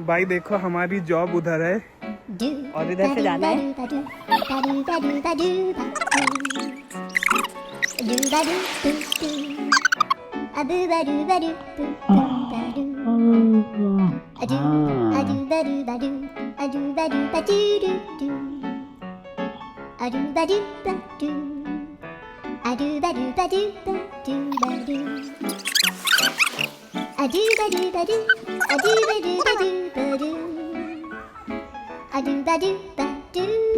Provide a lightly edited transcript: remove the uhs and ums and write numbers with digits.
भाई देखो हमारी जॉब उधर है और इधर से जाना है। A do ba do ba do.